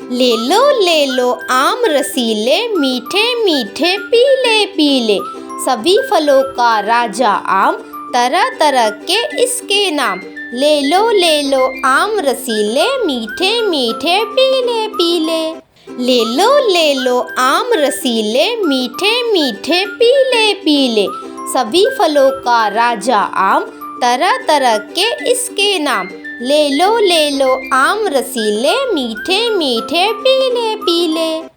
ले लो आम रसीले, मीठे मीठे पीले पीले। सभी फलों का राजा आम, तरह तरह के इसके नाम। ले लो आम रसीले, मीठे मीठे पीले पीले। ले लो आम रसीले, मीठे मीठे पीले पीले। सभी फलों का राजा आम, तरह तरह के इसके नाम। ले लो आम रसीले, मीठे मीठे पीले पीले।